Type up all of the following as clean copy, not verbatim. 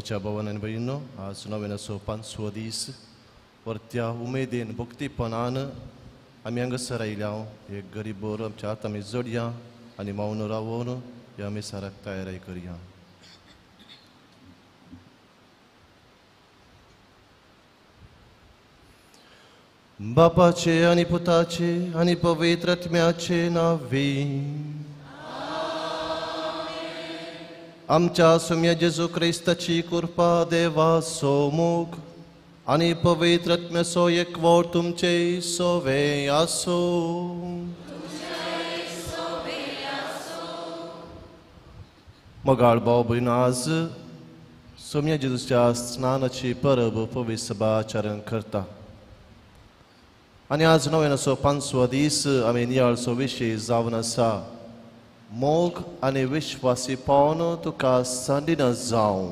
देवाच्या भवनान बहिणींनो, आज नव्यानं सोपान स्वदीस परत्या उमेदीन भक्तीपणान आमी हांगासर आयल्या. एक गरीब बोर आमच्या हात आमी जोडया आनी मौन रावून ह्या मिसाराक तयारी करया. बापाचे आनी पुताचे आनी पवित्र आत्म्याचे नांवी. आमच्या सुम्य जेजू क्रिस्ताची कृपा, देवाचो मोग आनी पवित्र आत्म्याचो एकवट तुमचे सोवे आसो. मोगाळ भाव भयण, आज सुम्य जेजूच्या स्नानाची परब पवित्र सभा आचरण करता. आनी आज नव्यान असो 5वा दीस आमी नियाळचो विशय जावन आसा. मोग आनी विश्वासीपण तुका सांडिना जावं.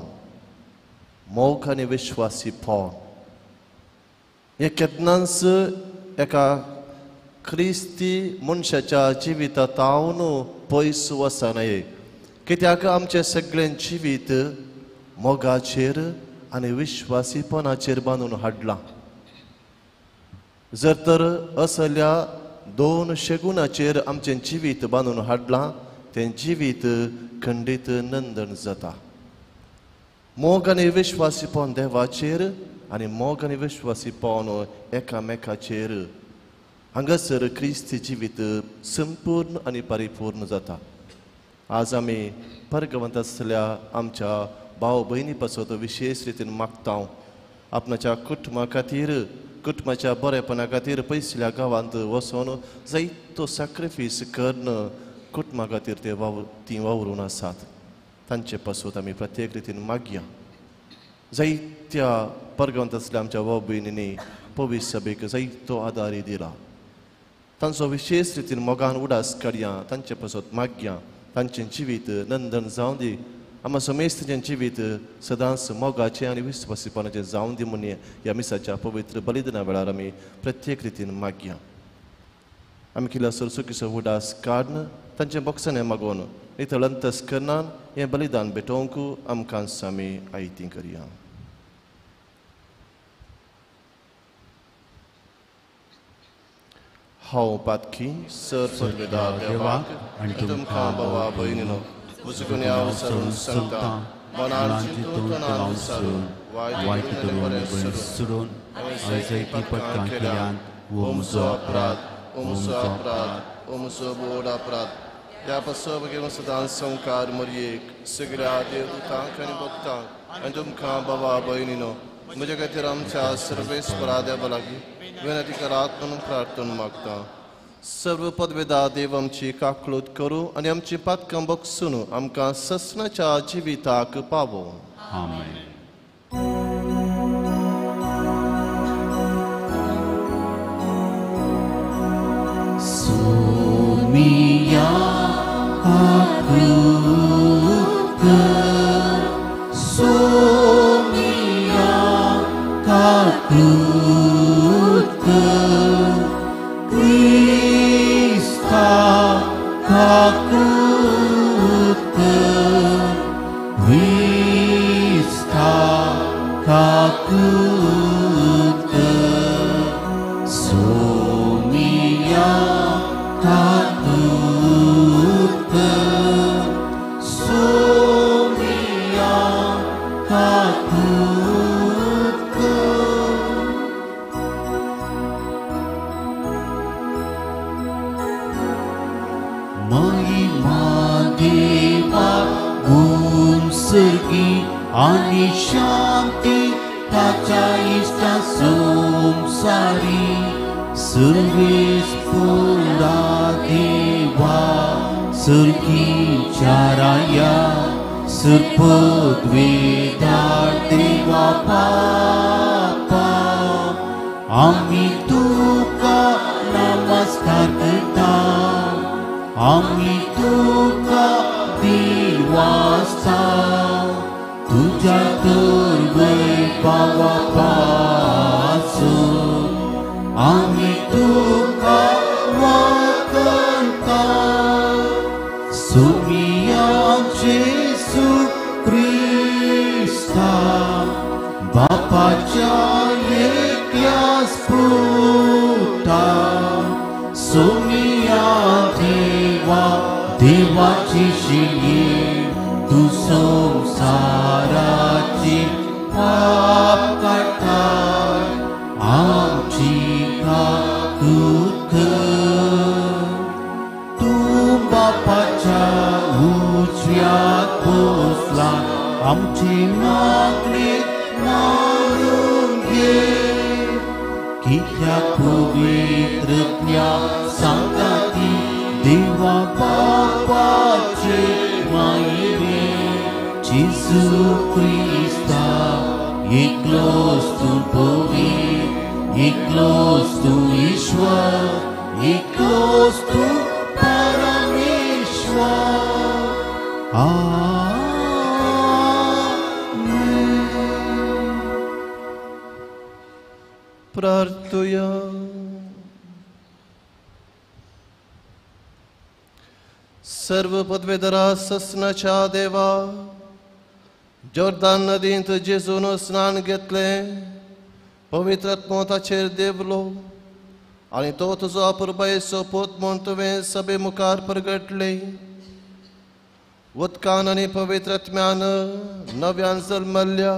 मोग आनी विश्वासीपण हे केन्नाच एका क्रिस्ती मनशाच्या जिवितांतून पयस वचनाये. कित्याक आमचें सगळें जिवीत मोगाचेर आनी विश्वासीपणाचेर बांदून हाडलां. जर तर असल्या 2 शेगुणाचेर आमचें जिवीत बांदून हाडलां, तें जिवीत खंडीत नंदन जाता. मोग आनी विश्वासीपण देवाचेर आनी मोग आनी विश्वासीपण एकामेकाचेर, हांगासर क्रिस्ती जिवीत संपूर्ण आनी परिपूर्ण जाता. आज आमी परगवंत आसल्या आमच्या भाव भयणी पासत विशेष रितीन मागता. आपणाच्या कुटुंबा खातीर, कुटुंबाच्या बरेपणा खातीर पयसल्या गांवांत वचून जायतो सॅक्रिफीस करून कुटुंबा खातीर ती वावरून आसात. तांचे पासून आमी प्रत्येक रितीन मागया. जायत्या परगवंत आसल्या आमच्या भाव भयणींनी पवित्र सभेक जायतो आदारी दिला. तांचो विशेष रितीन मोगान उडास काडया. तांचे पासून मागया तांचें जिवीत नंदन जावं दी. आमच्या समेस्ताचें जिवीत सदांच मोगाचें आनी विस्वासीपणाचें जावं दी म्हूण ह्या मिसाच्या पवित्र बलिदाना वेळार आमी प्रत्येक रितीन मागया. आमी किल्ल्यासर चुकीचो उडास काडन तांचें बक्षणें मागून नितळ अंतस्करणान हें बलिदान भेटोवंक आमकां आमी आयती करया. हांव पातकी सर पदवेदार देवाक आनी तुमकां भावा भयणीनो उजगुन्या विसरून सांगता. मनान चिंतून तनान विसरून वायट केलें बरें सोडून हांवें जायतीं पटकां केल्यान हो म्हजो अपराध, हो म्हजो अपराध, हो म्हजो बोड अपराध. त्या पासो घेवन सदांच संवकार मरयेक सगळ्या देवदूतांक आनी भक्तांक आनी तुमकां भावा भयणीनो म्हजे खातीर आमच्या सर्वेस्परा देवा लागीं विनंती करात म्हणून प्रार्थना मागता. सर्व पदवेदार देव आमची काकळूत करूं आनी आमची पातकां बगसून आमकां ससनाच्या जिविताक पावो. आमेन. सोमिया काकळूत कर, सोमिया काकळूत कर, क्रिस्ता काकळूत कर, क्रिस्ता काकळूत कर. सोमिया काकळूत कर, सोमिया काकळूत कर. महिमा देवा गुण सर्गी आनी शांती ताच्या इष्टा संसारी. सर्वेस्परा देवा सर्गीच्या राया, सर्पद्वेदार देवा बापा, आमी तुका नमस्कार करता. आमी तुका दिवासता. तुझ्या तर वैभवा पासून आमी तुका वळखता. सोमिया जेजू क्रिस्ता एकल्या स्फुटा सोमिया देवा देवाची शिली तू संसाराची पाप काढताय आमची काकूत कर तू बापाच्या उजव्यात बसला आमची मागणी मारून घे कित्याक पवित्रज्ञा सांगता ती देवा बापाचे मायेवे जेजू क्रिस्ता एकलोच तू पवित्र एकलोच तू ईश्वर एकलोच तू परमेश्वर प्रार्थूया. सर्व पदवेधरा ससनाच्या देवा जॉर्दान नदींत जेजून स्नान घेतले पवित्र आत्मोताचेर देवलो आनी तो तुजो अपुरबायेचो पोत म्हूण तुवें सभे मुखार प्रगटले उदकान आनी पवित्र आत्म्यान नव्यान जल्मल्या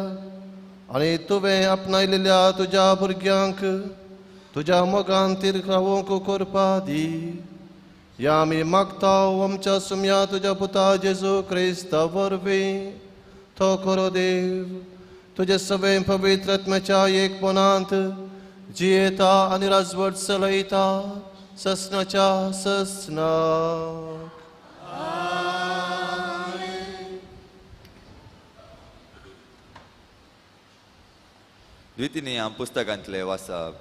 आनी तुवें आपणायलेल्या तुज्या भुरग्यांक तुज्या मोगान तिरखावूंक करपा दी या आमी मागता आमच्या सुम्या तुज्या पुता जेजू क्रिस्ता वरवीं तो खरो देव तुजे सवे पवित्र आत्म्याच्या एकपणांत जियेता आनी राजवट चलयता ससनाच्या ससना. द्वितीय पुस्तकांतले वाचप.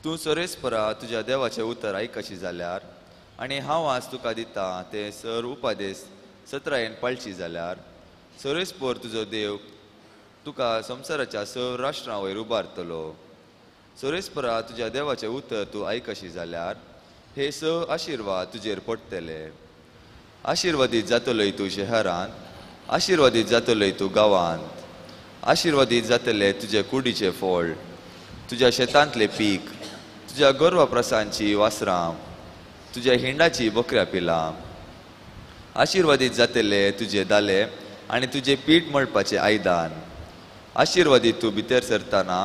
तूं सोरेस्परा तुज्या देवाचें उतर आयक कशी जाल्यार आनी हांव आज तुका दिता ते सर उपादेश 17 पाळची जाल्यार सोरेस्पोर तुजो देव तुका संवसाराच्या 6 राष्ट्रां वयर उबारतलो. सोरेस्परा तुज्या देवाचें उतर तूं आयक कशी जाल्यार हे 6 आशिर्वाद तुजेर पडटले. आशिर्वादीत जातलोय तूं शहरांत आशिर्वादीत जातलोय तूं गांवांत आशिर्वादीत जातले तुजे कुडीचे फळ तुज्या शेतांतले पीक तुज्या गोरवा प्रसांची वासरां तुज्या हिंडाची बकऱ्या पिलां. आशिर्वादीत जातले तुजे दाले आनी तुजे पीठ मळपाचें आयदान. आशिर्वादीत तूं भितर सरतना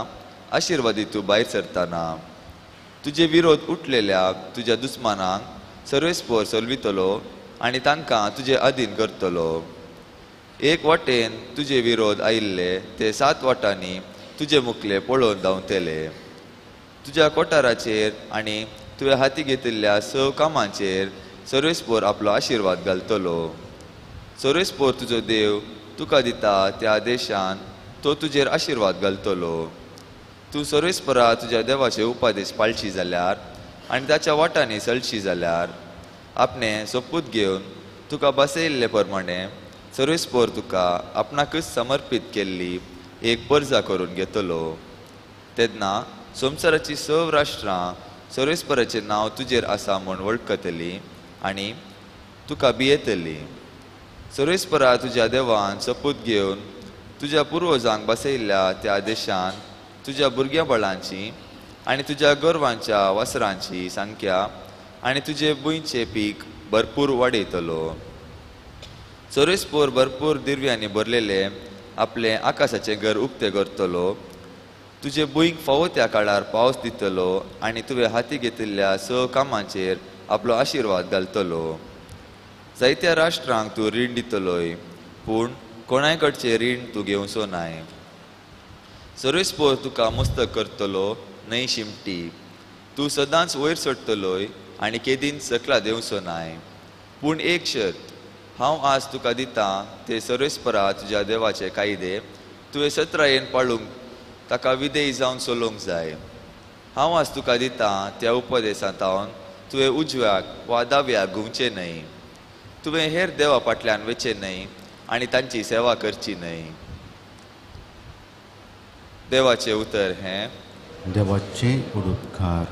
आशिर्वादीत तूं भायर सरतना. तुजे विरोध उठलेल्या तुज्या दुस्मानांक सर्वेस्पोर सोलवितलो आनी तांकां तुजे अधीन करतलो. एक वाटेन तुजे विरोध आयिल्ले ते 7 वाटांनी तुजे मुखले पळोवन धांवतले. तुज्या कोठाराचेर आनी तुवें हाती घेतिल्ल्या 6 कामांचेर सर्वेस्पोर आपलो आशिर्वाद घालतलो. सर्वेस्पोर तुजो देव तुका दिता त्या देशान तो तुजेर आशिर्वाद घालतलो. तूं सर्वेस्परा तुज्या देवाचे उपादेश पाळची जाल्यार आनी ताच्या वाटांनी चलची जाल्यार आपणे सोपूत घेवन तुका बसयल्ले प्रमाणे सर्वेस्पोर तुका आपणाकच समर्पीत केल्ली एक पर्जा करून घेतलो. तेन्ना संवसाराची 6 राष्ट्रां सर्वेस्पराचें नांव तुजेर आसा म्हूण वळखतली आनी तुका भियेतली. सर्वेस्परा तुज्या देवान सोपूत घेवन तुज्या पुर्वजांक बसयल्ल्या त्या देशान तुज्या भुरग्याबळांची आनी तुज्या गोरवांच्या वासरांची संख्या आनी तुजे भुंयचे पीक भरपूर वाडयतलो. सर्वेस्पोर भरपूर दिव्यांनी भरलेले आपले आकाशाचे घर उक्ते करतलो. तुजे भुंयक फावो त्या काळार पावस दितलो आनी तुवें हाती घेतिल्ल्या 6 कामांचेर आपलो आशिर्वाद घालतलो. जायत्या राष्ट्रांक तूं रीण दितलोय पूण कोणाय कडचें रीण तूं घेवचो नाय. सर्वेस्पोर तुका मस्तक करतलो न्हय शिमटी. तूं सदांच वयर सरतलोय आनी केदीन सकला देवचो नाय. पूण एक शर्त हांव आज तुका दिता ते सर्वेस्परा तुज्या देवाचे कायदे तुवें 17 पाळूंक ताका विधेय जावन चलोवंक जाय. हांव आज तुका दिता त्या उपदेशांतावन तुवें उजव्याक वा दाव्याक घुंवचें न्हय. तुवें हेर देवा फाटल्यान वचचें न्हय आनी तांची सेवा करची न्हय. देवाचें उतर हें. देवाचे उडुतकार.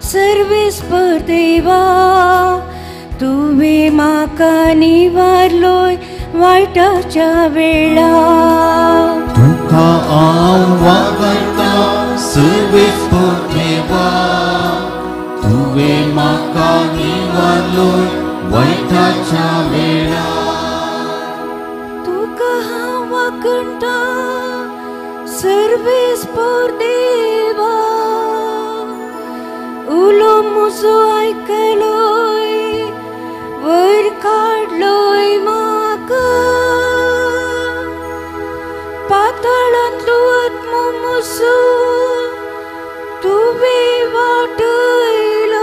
सर्वेस्पर देवा तुवें म्हाका निवारलोय वायटाच्या वेळार तुका हांव वागता सर्वेस्पर देवा तुवें म्हाका निवारलोय वायटाच्या वेळार तुका हांव वागता सर्वेस्पर देवा उलो म्हजो आयकलोय वयर काडलोय म्हाका पाताळांतलो आत्मो म्हजो तुवें वाटयलोय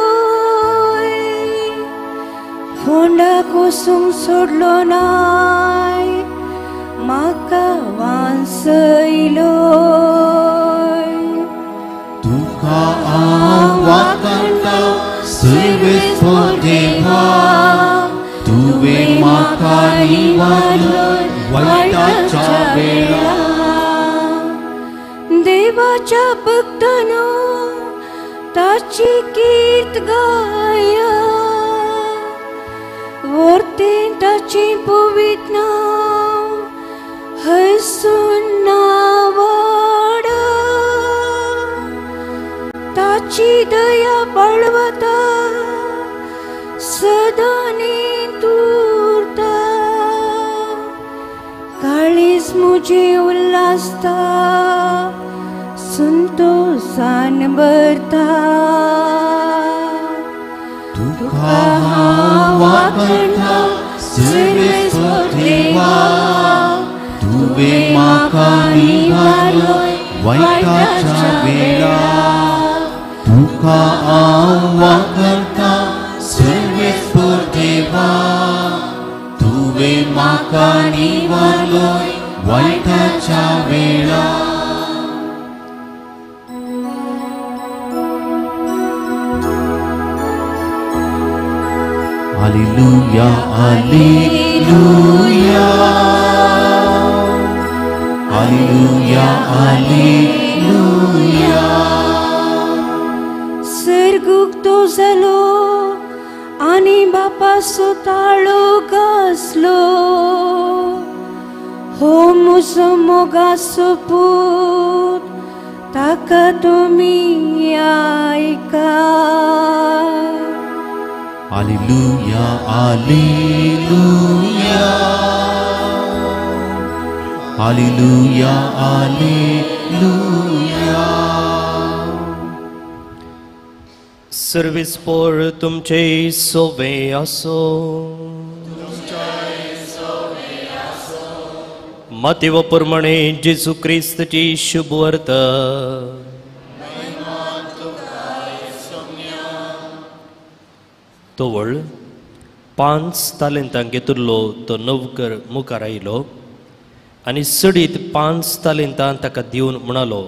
फोंडाक वचूंक सोडलो नाय म्हाका वांसयलोय तुका हांव वागता सर्वेस्पर देवा तुवें म्हाका निवारलोय वायटाच्या वेळार देवाच्या भक्तानो ताची कीर्त गाया वर्तें ताची पवित्र नांव हसून नावाडा ताची दया बळवता सदां तुरता काळीज मुझे उल्हासता संतोषान भरता तुका हांव वागता सर्वेस्पर देवा तुवें म्हाका निवारलोय वायटाच्या वेळार तुका हांव वागता सर्वेस्पर देवा तुवें म्हाका निवारलोय वायटाच्या वेळार Alleluia, Alleluia, Alleluia, Alleluia. सर्गुक तो जालो आनी बापाचो ताळो घासलो हो म्हजो मोगाचो पूत ताका तुमी आयका Alleluia, Alleluia, Alleluia, Alleluia. सर्वेस्पर तुमचे सोवे असो मातेव प्रमाणे जेजू क्रिस्तची शुभ अर्थ तोवळ 5 तालेंतांक घेतिल्लो तो नवकर मुखार आयलो आनी सडीत 5 तालेंतां ताका दिवन म्हणालो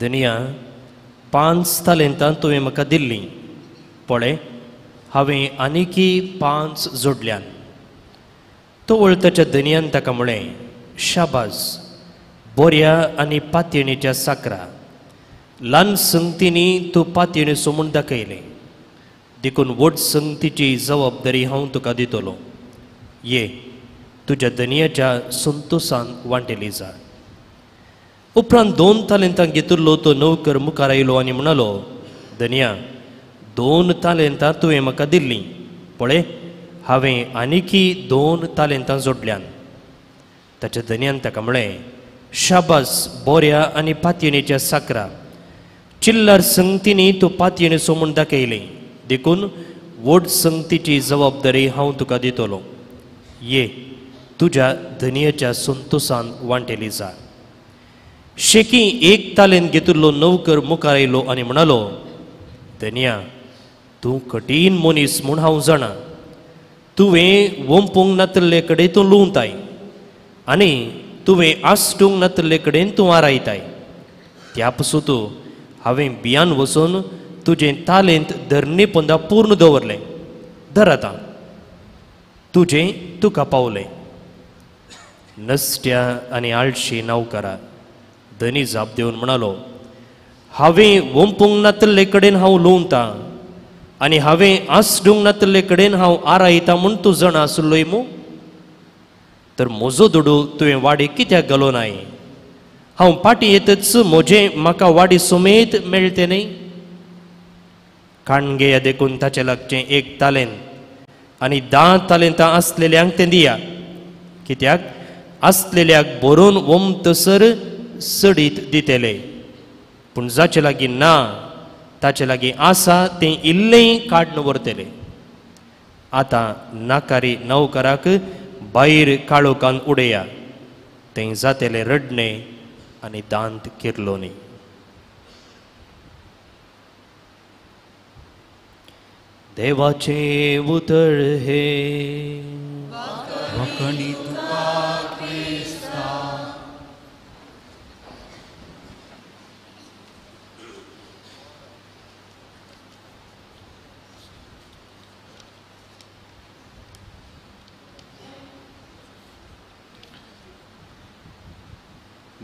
धनिया 5 तालेंतां तुवें म्हाका दिल्लीं पळय हांवें आनीकी 5 जोडल्यान तो वळताच्या धनियान ताका म्हळें शाबास बऱ्या आनी पातयणीच्या साकरा ल्हान संगतींनी तूं पातयणी सोमून दाखयलें देखून व्हड संगतीची जबाबदारी हांव तुका दितलो ये तुज्या धनियाच्या संतोशान वांटेली जा उपरांत 2 तालेंतां घेतिल्लो तो नवकर मुखार आयलो आनी म्हणालो धनिया 2 तालेंतां तुवें म्हाका दिल्लीं पळय हांवें आनीकी 2 तालेंतां जोडल्यान ताच्या धनियान ताका म्हळें शाबास बऱ्या आनी पातयणीच्या साकरा चिल्लार संगतींनी तूं पातयणी सोमून दाखयली देखून व्हड संगतीची जबाबदारी हांव तुका दितलो ये तुज्या धनियाच्या संतोशान वांटेली जा शेकी 1 तालेंत घेतिल्लो नवकर मुखार आयलो आनी म्हणालो धनिया तूं कठीण मनीस म्हूण हांव जाणा तुवें वंपूंक नातल्ले कडेन तूं लुंवताय आनी तुवें आसटूंक नातल्ले कडेन तूं आरायताय त्या पसून हांवें बियान वचून तुजें तालेंत धरणी पोंदा पूर्ण दवरलें धर आतां तुजें तुका पावलें नसत्या आनी आळशी नवकारा धनी जाप दिवन म्हणालो हांवें ओंपूंक नातल्ले कडेन हांव लोवतां आनी हांवें आसडूंक नातल्ले कडेन हांव आरायतां म्हूण तूं जाणा आसलोय मू तर म्हजो दुडू तुवें वाडी कित्याक घालोनाय हांव पाटी येतच म्हजें म्हाका वाडी सुमेत मेळटे न्ही काणगे देखून ताचे लागचें 1 तालेंत आनी 10 तालेंतां आसलेल्यांक तें दिया कित्याक आसलेल्याक बरोवन वमतसर सडीत दितेले पूण जाचे लागीं ना ताचे लागीं आसा तें इल्लें काडून व्हरतले आतां नाकारी नौकराक भायर काळोखान उडया तें जातेलें रडणें आनी दांत किर्लोनी देवाचे उतर हे वखणी तुका क्रिस्ता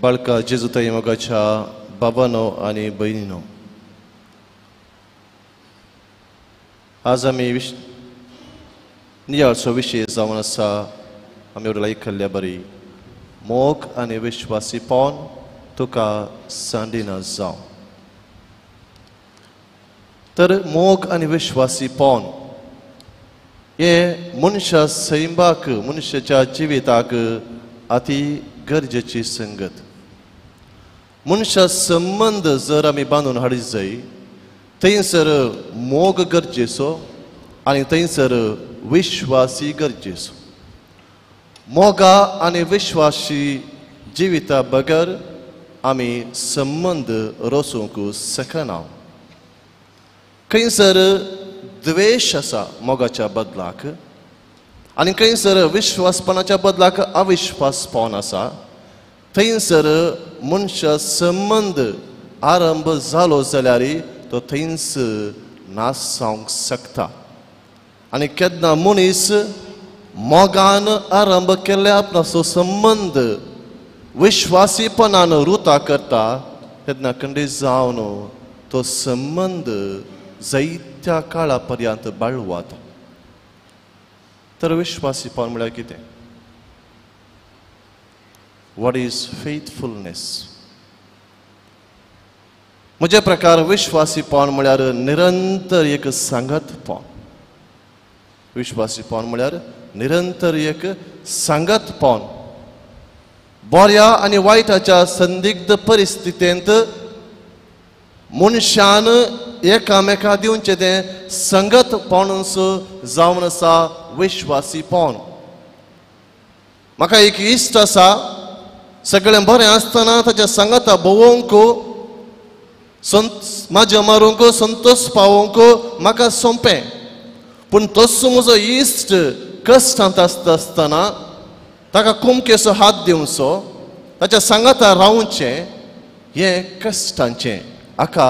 बाळका जेजुताई मोगाच्या बाबानो आनी भयणीनो आज आमी नियाळचो विशय जावन आसा आमी आयकल्ल्या बरी मोग आनी विश्वासीपण तुका सांडिना जावं तर मोग आनी विश्वासीपण हे मनशा सैमाक मनशाच्या जिविताक अति गरजेची संगत मनशा संबंध जर आमी बांदून हाडीत जाय थंयसर मोग गरजेचो आनी थंयसर विश्वासी गरजेचो मोगा आनी विश्वासी जिविता बगर आमी संबंध रचूंक शकना खंयसर द्वेष आसा मोगाच्या बदलाक आनी खंयसर विश्वासपणाच्या बदलाक अविश्वासपण आसा थंयसर मनशा संबंध आरंभ जालो जाल्यार तो थंयच नाश जावंक शकता आनी केन्ना मनीस मोगान आरंभ केल्ल्या आपणाचो संबंध विश्वासीपणान रुता करता तेन्ना खंडीत जावन तो संबंध जायत्या काळा पर्यंत बाळगता तर विश्वासीपण म्हळ्यार कितें वॉट इज फेथफुलनेस म्हज्या प्रकार विश्वासीपण म्हळ्यार निरंतर एक सांगतपण विश्वासीपण म्हळ्यार निरंतर एक सांगतपण बऱ्या आनी वायटाच्या संदिग्ध परिस्थितींत मनशान एकामेका दिवचें तें संगतपणूच जावन आसा विश्वासीपण म्हाका एक इश्ट आसा सगळें बरें आसतना ताच्या सांगाता भोवंक म्हाज्या मारूंक संतोश पावोवंक म्हाका सोंपें पूण तसो म्हजो इश्ट कश्टांत आसतना ताका कुमकेचो हात दिवचो ताच्या सांगाता रावचें हें कश्टांचें हाका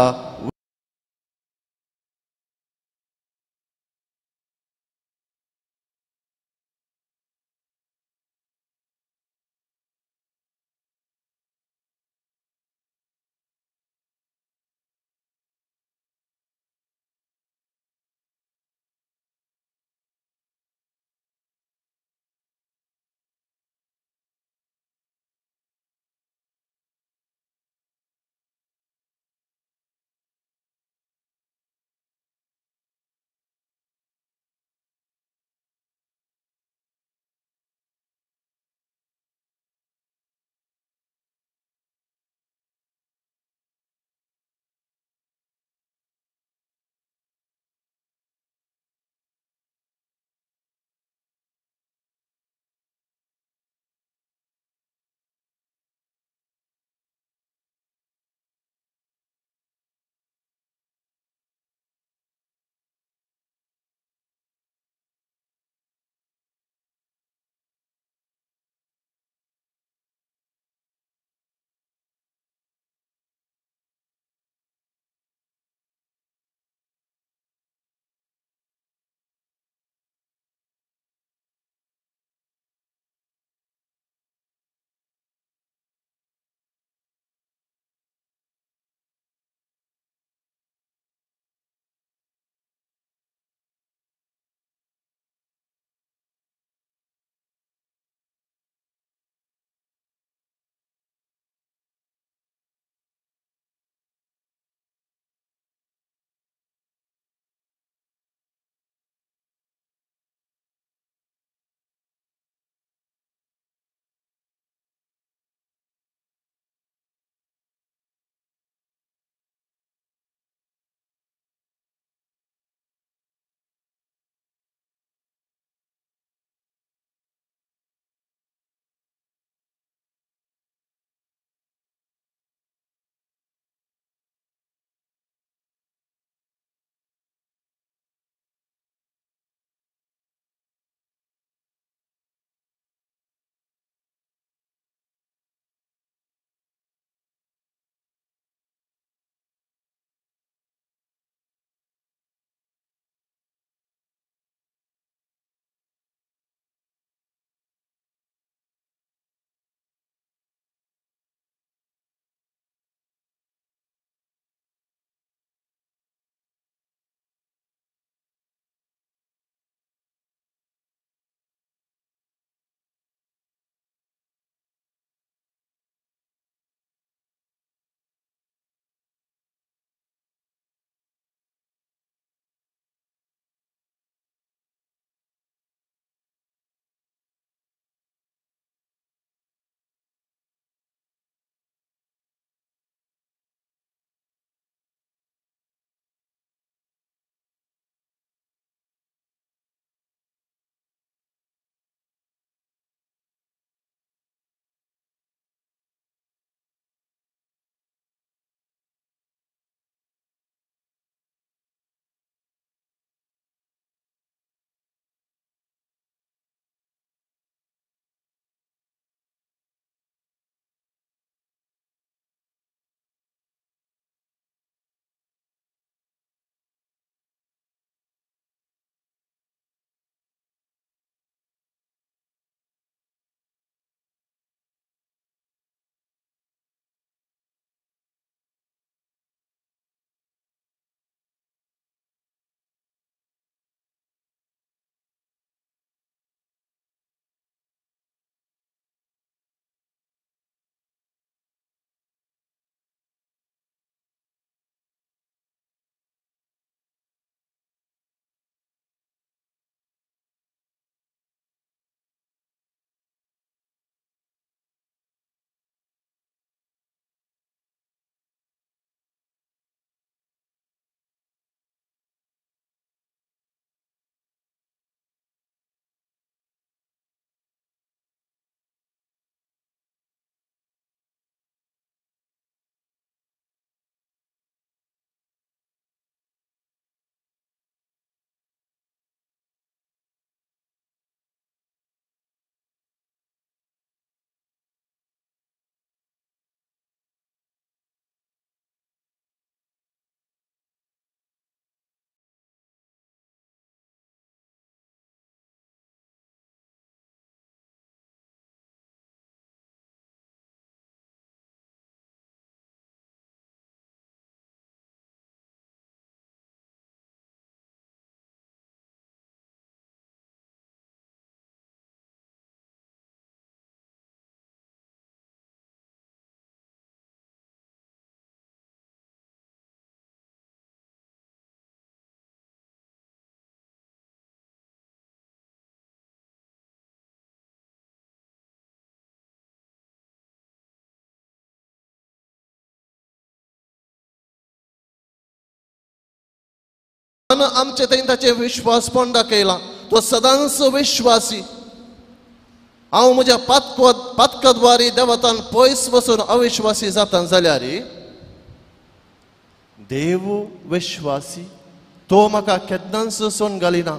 देवान आमचे थंय ताचे विश्वासपण दाखयला तो सदांच विश्वासी हांव म्हज्या पातकाद्वारी देवतान पयस वचून अविश्वासी जाता जाल्यार देव विश्वासी तो म्हाका केन्नाच सोन घालिना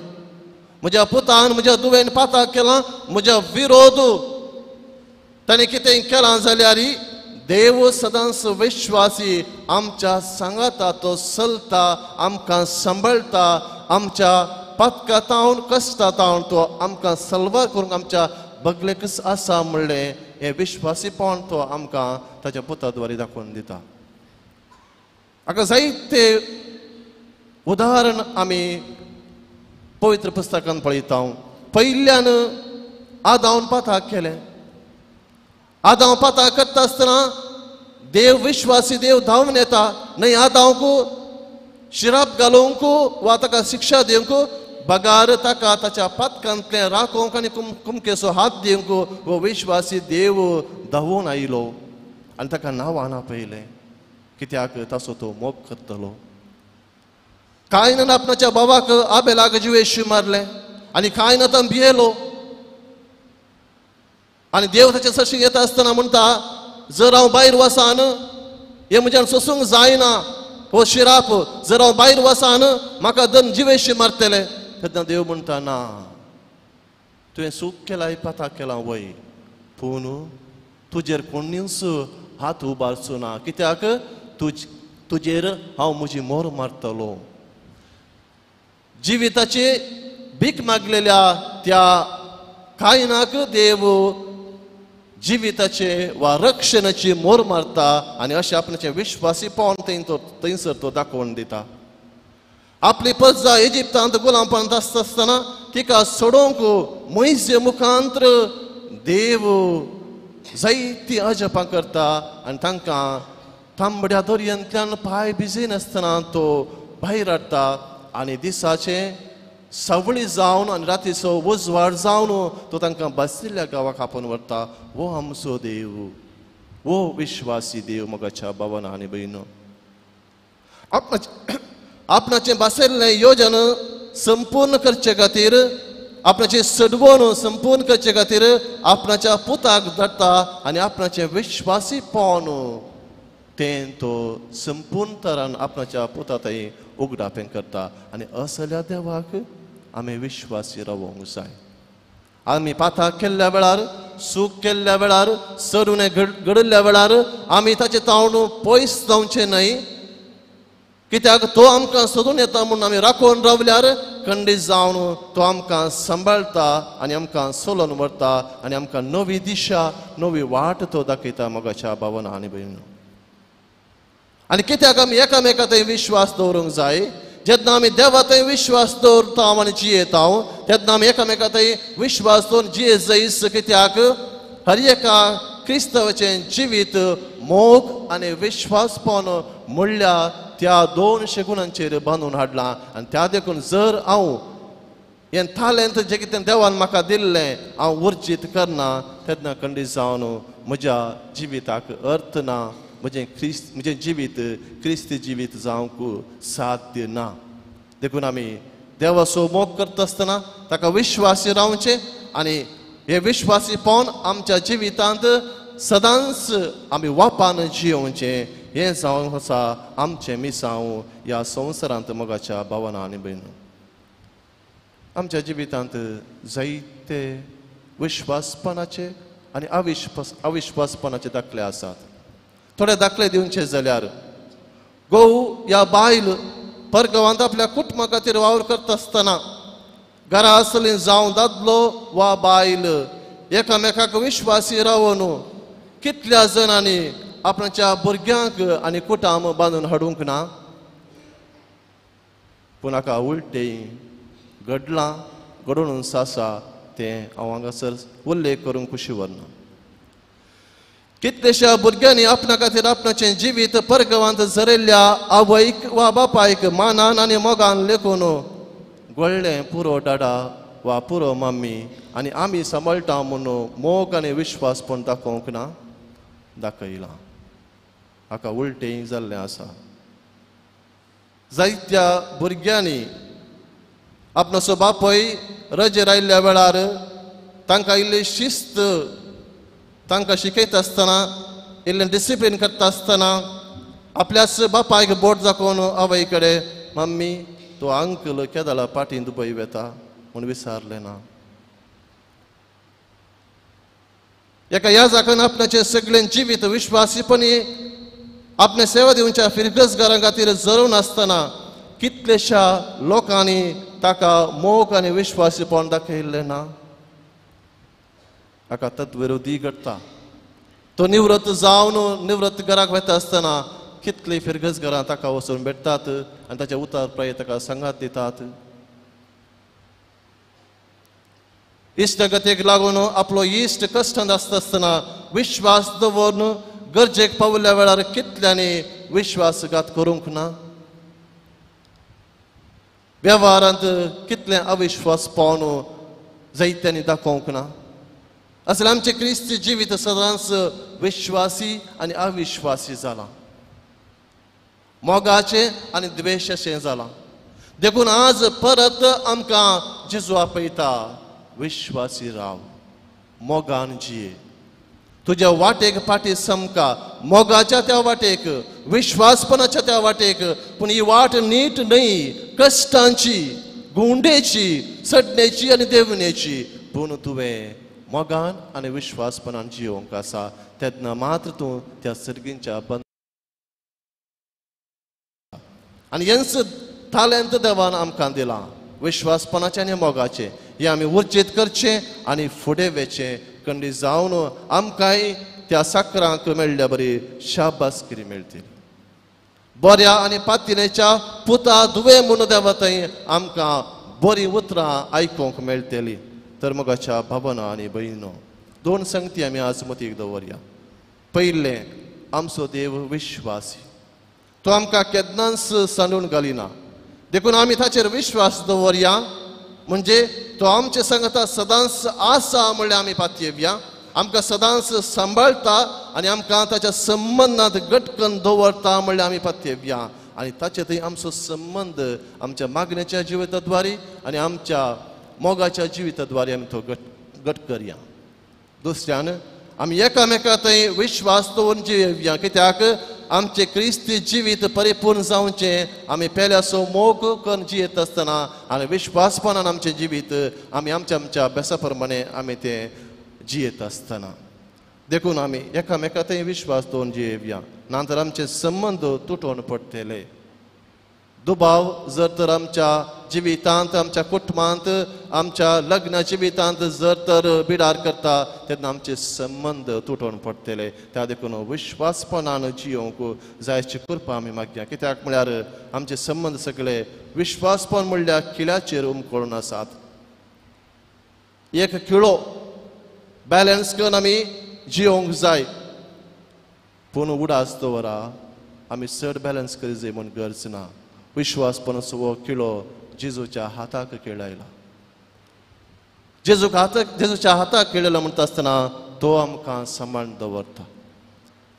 म्हज्या पुतान म्हज्या दुवेन पाताक केला म्हज्या विरोध ताणें कितें केलां जाल्यार देव सदांच विश्वासी आमच्या सांगाता तो चलता आमकां सांबाळटा आमच्या पातकातावन कश्टातावन तो आमकां सल्वार करूंक आमच्या बगलेकच आसा म्हणलें हें विश्वासीपण तो आमकां ताच्या पुताद्वारे दाखोवन दिता हाका जायते उदाहरण आमी पवित्र पुस्तकांत पळयता पयल्यान आदावन पाताक केलें आदाव पाताक करता आसतना देव विश्वासी देव धांवन येता न्हय आदावक शिराप घालूंक वा ताका शिक्षा दिवंक बगार ताका ताच्या पातकांतलें राखोवंक आनी कुमकेचो हात दिवंक हो विश्वासी देव धांवून आयलो आनी ताका नांवां आपयलें कित्याक ताचो तो मोग करतलो कायनान आपणाच्या बाबाक आबेलाक जिवेशी मारलें आनी कायनान भियेलो आनी देव ताच्या सशी येता आसतना म्हणटा जर हांव भायर वसान हे म्हज्यान सोसूंक जायना हो शिराप जर हांव भायर वसान म्हाका दन जिवेशी मारतले तेन्ना देव म्हणटा ना तुवें सूख केलां पाताक केलां वय पूण तुजेर कोणीच हात उबारचो ना कित्याक तुजेर हांव म्हजी मोर मारतलो जिविताची भीक मागलेल्या त्या कायनाक देव जिविताचे वा रक्षणाची मोर मारता आनी अशें आपणाचें विश्वासीपण थंयसर तो दाखोवन दिता आपली प्रजा इजिप्तांत गुलामपणांत आसता आसतना तिका सोडोवंक मोइजे मुखांतर देव जायतीं अजपां करता आनी तांकां तांबड्या दर्यांतल्यान पांय भिजे नासतना तो भायर हाडटा आनी दिसाचे सवळी जावन आनी रातीचो उजवाड जावन तो तांकां बसिल्ल्या गांवाक आपोवन व्हरता हो आमचो देव हो विश्वासी देव मोगाच्या भावान आनी भयणो आपणाचें बसयल्लें योजन संपूर्ण करचे खातीर आपणाचें सडवण संपूर्ण करचे खातीर आपणाच्या पुताक धाडटा आनी आपणाचें विश्वासीपण तें तो संपूर्ण तरान आपणाच्या पुता थंय उगडापें करता आनी असल्या देवाक आमी विश्वासी रावूंक जाय आमी पाताक केल्ल्या वेळार सूख केल्ल्या वेळार सडुणें घडल्ल्या वेळार आमी ताचे तावन पयस जावचें न्हय कित्याक तो आमकां सोदून येता म्हणून आमी राखोवन रावल्यार खंडीत जावन तो आमकां सांबाळटा आनी आमकां सोलोन व्हरता आनी आमकां नवी दिशा नवी वाट तो दाखयता मोगाच्या भावान आनी भयणो आनी कित्याक आमी एकामेका थंय विश्वास दवरूंक जाय जेन्ना आमी देवा थंय विश्वास दवरता आनी जियेता तेन्ना आमी एकामेका थंय विश्वास दवरून जिये जायस कित्याक हर एका क्रिस्तवाचें जिवीत मोग आनी विश्वासपण म्हणल्यार त्या 200 गुणांचेर बांदून हाडलां आनी त्या देखून जर हांव हें तालेंत जें कितें देवान म्हाका दिल्लें हांव उर्जीत करना तेन्ना खंडीत जावन म्हज्या जिविताक अर्थ ना म्हजें जिवीत क्रिस्ती जिवीत जावंक साध्य ना देखून आमी देवाचो मोग करता आसतना ताका विश्वासी रावचें आनी हे विश्वासीपण आमच्या जिवितांत सदांच आमी वापान जियोवचें हें जावंक आसा आमचें मिसांव ह्या संवसारांत मोगाच्या भावान आनी भयणो आमच्या जिवितांत जायते विश्वासपणाचे आनी अविश्वासपणाचे दाखले आसात थोडे दाखले दिवचे जाल्यार घोव ह्या बायल परगांवांत आपल्या कुटुंबा खातीर वावर करता आसतना घरा आसली जावं दादलो वा बायल एकामेकाक विश्वासी रावून कितल्या जाणांनी आपणाच्या भुरग्यांक आनी कुटाम बांदून हाडूंक ना पूण हाका उलटें घडलां घडोवन आसा तें हांव हांगासर उल्लेख करूंक खुशी व्हरना कितलेशा भुरग्यांनी आपणा खातीर आपणाचें जिवीत परगांवांत झरिल्ल्या आवयक वा बापायक मानान आनी मोगान लेखून व्हडलें पुरो डाडा वा पुरो मम्मी आनी आमी सांबाळटा म्हणून मोग आनी विश्वासपण दाखोवंक ना दाखयलां हाका उलटें जाल्लें आसा जायत्या भुरग्यांनी आपणाचो बापूय रजेर आयिल्ल्या वेळार तांकां इल्ली शिस्त तांकां शिकयता आसतना इल्लें डिसिप्लीन करता आसतना आपल्याच बापायक बोट दाखोवन आवय कडेन मम्मी तो अंकल केदाला पाटीन दुबय वेता म्हूण विचारलें ना. एका ह्या जागान आपणाचें सगळें जिवीत विश्वासीपणी आपणे सेवा दिवच्या फिरगसगारां खातीर जळून आसतना कितलेशा लोकांनी ताका मोग आनी विश्वासीपण दाखयल्लें ना. ताका तत्विरोधी घडटा. तो निवृत्त जावन निवृत्त घराक वता आसतना कितली फिरगसगारां ताका वचून भेटतात आनी ताच्या उतार प्राय ताका संगात दितात. इश्टगतेक लागून आपलो इश्ट कश्टांत आसता आसतना विश्वास दवरून गरजेक पावल्या वेळार कितल्यांनी विश्वासघात करूंक ना. वेव्हारांत कितलें अविश्वास पावन जायत्यांनी दाखोवंक ना. असलें आमचें क्रिस्ती जिवीत सदांच विश्वासी आनी अविश्वासी जालां. मोगाचें आनी द्वेशाचें जालां. देखून आज परत आमकां जेजू आपयता विश्वासी राव, मोगान जिये. तुज्या वाटेक फाटी समका, मोगाच्या त्या वाटेक, विश्वासपणाच्या त्या वाटेक. पूण ही वाट नीट न्हय, कश्टांची, गुंडेची, सडणेची आनी देवनेची. पूण तुवें मोगान आनी विश्वासपणान जियोंक आसा. तेन्ना मात्र तूं त्या सर्गींच्या बंद आनी हेंच तालेंत देवान आमकां दिलां विश्वासपणाचें आनी मोगाचें. हे आमी उर्जीत करचें आनी फुडें वेचें. खंडी जावन आमकांय त्या साकरांक मेळ्ळ्या बरी शाबासगिरी मेळटली. बऱ्या आनी पातिनेच्या पुता दुवे म्हणून देवा थंय आमकां बरीं उतरां आयकूंक मेळटलीं. तर मोगाच्या भावना आनी भयणो, दोन संगती आमी आज मतीक दवरया. पयलें, आमचो देव विश्वासी. तो आमकां केन्नाच सांडून घालिना. देखून आमी ताचेर विश्वास दवरया. म्हणजे तो आमचे सांगता सदांच आसा म्हणल्यार आमी पातयेवया. आमकां सदांच सांबाळटा आनी आमकां ताच्या संबंदांत घटकन दवरता म्हणल्यार आमी पातयेवया. आनी ताचे थंय आमचो संबंद आमच्या मागणेच्या जिविताद्वारे आनी आमच्या मोगाच्या जिविताद्वारे आमी तो घट करया. दुसऱ्यान आमी एकामेका थंय विश्वास दवरून जियेवया. कित्याक आमचे क्रिस्ती जिवीत परिपूर्ण जावचें आमी पेल्याचो मोग करून जियेत आसतना आनी विश्वासपणान आमचें जिवीत आमी आमच्या आमच्या अभ्यासा प्रमाणे आमी तें जियेत आसतना. देखून आमी एकामेका थंय विश्वास दवरून जियेवया. नातर आमचे संबंद तुटोवन पडटले. दुबाव जर तर आमच्या जिवितांत, आमच्या कुटुंबांत, आमच्या लग्न जिवितांत जर तर बिडार करता तेन्ना आमचे संबंद तुटोवन पडटले. त्या देखून विश्वासपणान जियोंक जायची कृपा आमी मागया. कित्याक म्हळ्यार आमचे संबंद सगळे विश्वासपण म्हणल्यार किळ्याचेर उमकळून आसात. एक किळो बॅलन्स करून आमी जियोंक जाय. पूण उडास दवरा आमी चड बॅलन्स करी जाय म्हूण गरज ना. विश्वासपणाचो हो किळो जेजूच्या हाताक केळयला. जेजूच्या हाताक केळयला म्हणटा आसतना तो आमकां सांबाळून दवरता.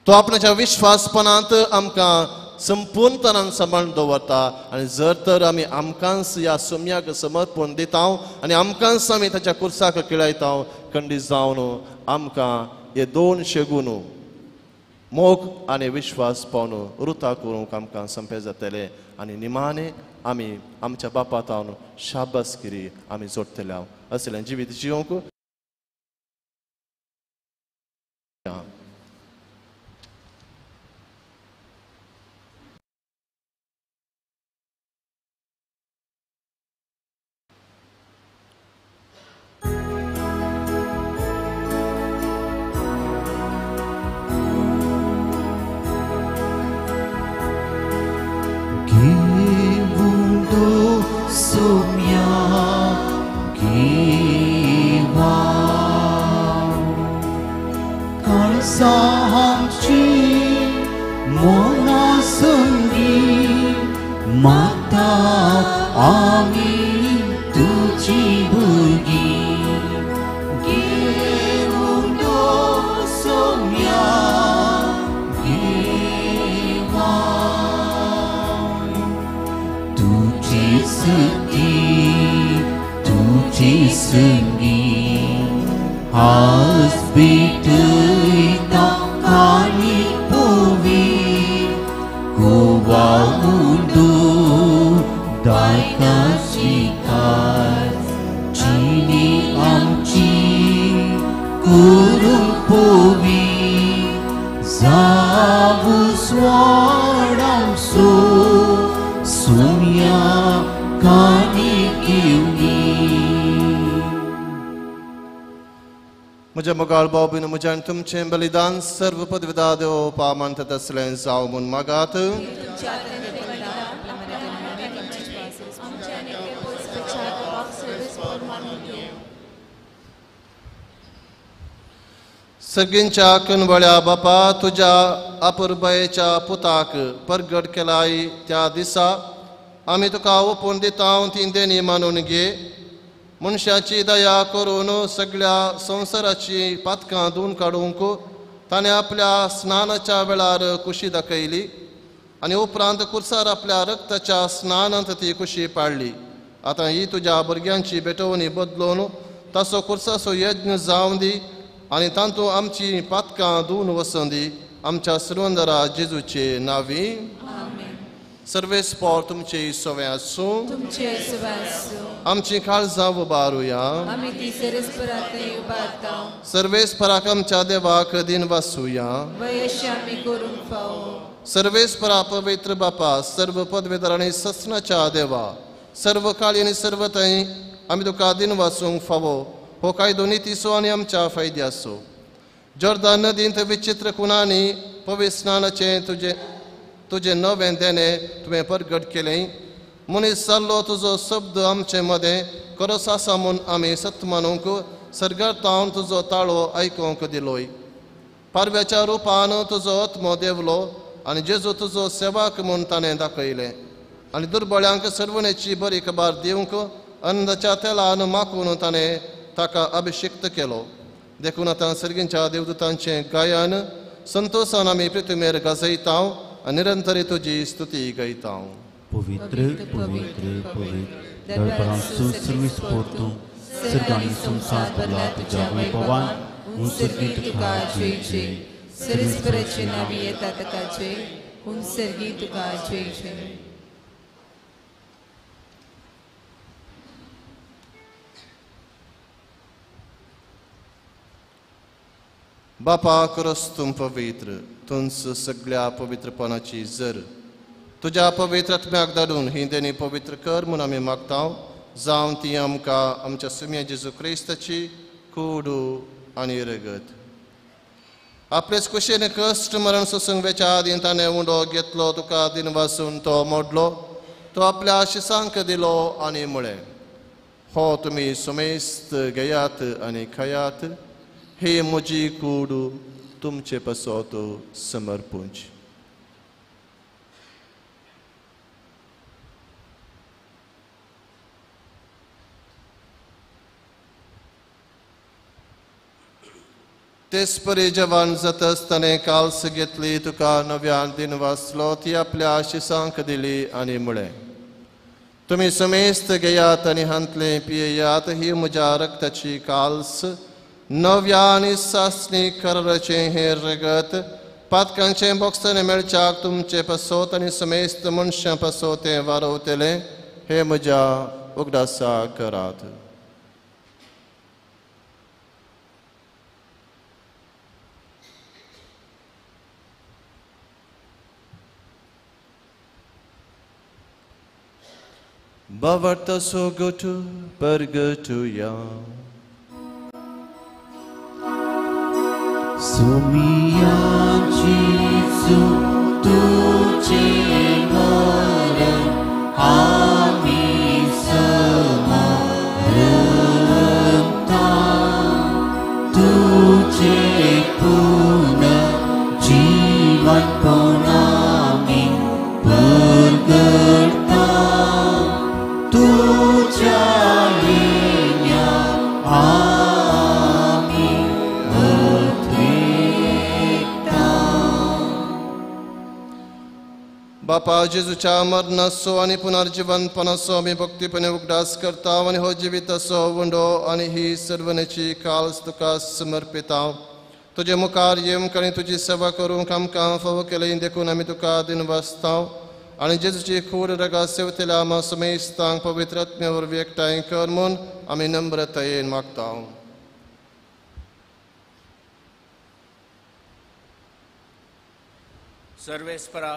तो आपणाच्या विश्वासपणांत आमकां संपूर्णपणान सांबाळून दवरता. आनी जर तर आमी आमकांच ह्या सोम्याक समर्पण दिता आनी आमकांच आमी ताच्या कुर्साक केळयता, खंडीत जावन आमकां हे दोन शेगून मोग आनी विश्वास पावन रुता करूंक आमकां संपें जातलें. आनी निमाणे आमी आमच्या बापातावन शाबासगिरी आमी जोडटले. असलें जिवीत जियोंक Tu तुझी स्तुती तुझी संगीत आज भेटता खाली पोवी गोवाऊंडो दायकाची कास चिनी आमची करून पोवी जावू स्वाडांसो सोम्या कानी घेवनी म्हज्या मोगाळ बाबीन म्हज्यान तुमचें बलिदान सर्व पदविदा देव पामंत तसलें जावं म्हूण मागात. सगळ्यांच्या कणवळ्या बापा तुझ्या अपुरबायेच्या पुताक परगट केलाय त्या दिसा आमी तुका ओपून दिता ती देणी मानून घे. मनशाची दया करून सगळ्या संवसाराची पातकां धुवन काडूंक ताणें आपल्या स्नानाच्या वेळार कुशी दाखयली आनी उपरांत कुर्सार आपल्या रक्ताच्या स्नानांत ती कुशी पाडली. आतां ही तुज्या भुरग्यांची बेटवणी बदलून ताचो कुर्साचो यज्ञ जावं दी आनी तांतूं आमची पातकां धुवन वचूं दी. आमच्या सर्वंदरा जेजूचे नांवी. सर्वेस्पोर तुमचे सोवे आसूं. आमची काळजां उबारुया. सर्वेस्पराक आमच्या देवाक दिन वासुया. सर्वेस्परा पवित्र बापा सर्व पदवेदार आनी ससनाच्या देवा सर्व काळी आनी सर्व थंय आमी तुका दिन वासूंक फावो हो कायदो नितीसो आनी आमच्या फायद्याचो. जॉर्दान नदींत विचित्र कुणांनी पवित्र स्नानाचें तुजें नवें देणें तुवें परगट केलें. मनीस जाल्लो तुजो शब्द आमचे मदें खरोच आसा म्हूण आमी सत मानूंक सर्गातावन तुजो ताळो आयकूंक दिलोय. पारव्याच्या रुपान तुजो आत्मो देवलो आनी जेजू तुजो सेवाक म्हूण ताणें दाखयलें आनी दुर्बळ्यांक सर्वनेची बरी खबर दिवंक अंदाच्या तेलान माखून ताणें ताका अभिषेक्त केलो. देखून आतां सर्गींच्या देवदूतांचें गायन संतोशान आमी पृथ्वीमेर गाजयता आनी निरंतरी तुजी स्तुती गायता. पवित्र पवित्र पवित्र दरबारांचो सर्वेस्पोर तूं सर्गांनी संसार भरला तुज्या वैभवान उत्सर्गीत तुका जय जय. सर्वेस्पराचे नांवी येता ताका जय. उत्सर्गीत तुका जय जय. बापा खरोच तूं पवित्र तुंच सगळ्या पवित्रपणाची जर तुज्या पवित्र आत्म्याक धाडून ही देणी पवित्र कर म्हूण आमी मागता. जावं ती आमकां आमच्या सुम्या जेजू क्रिस्ताची कूड आनी रगत. आपलेच कुशेन कश्ट मरण सोसूंक आदीं ताणें उंडो घेतलो तुका दिन वासून तो मोडलो तो आपल्या आशिसांक दिलो आनी म्हळें हो तुमी सुमेस्त घेयात आनी खायात. हे म्हजी कूड तुमचे पसोत समर्पूंच. तेच परी जवान जाताच ताणें काल्स घेतली तुका नव्यान दिन वाचलो ती आपल्या आशिसांक दिली आनी म्हळें तुमी समेस्त घेयात आनी हांतले पियेयात. ही म्हज्या रक्ताची काल्स नव्या आनी सासणी कराराचें हें रगत पातकांचें बोगसने मेळच्याक तुमचे पसोत आनी समेस्त मनशां पसोत तें वारवतलें. हे म्हज्या उगडासा करात. Bavarta sogotu pergetuya. Sumia Jesu tuce maren ami sama rentan tuce puna jiwan ponami bergertan tuce linya बापा जेजूच्या मरणाचो आनी पुनर्जीवनपणाचो आमी भक्तीपणे उगडास करता आनी हो जिविताचो वंडो आनी ही सर्वनेची काळज तुका समर्पिता. तुजे मुखार येवंक आनी तुजी सेवा करूंक आमकां फावो केलें देखून आमी तुका दिनवासता आनी जेजूची खूड रगा सेवतल्या आमा समेस्तांक पवित्र आत्म्या वरवीं एकठांय कर म्हूण आमी नम्रतायेन मागता. सर्वेस्परा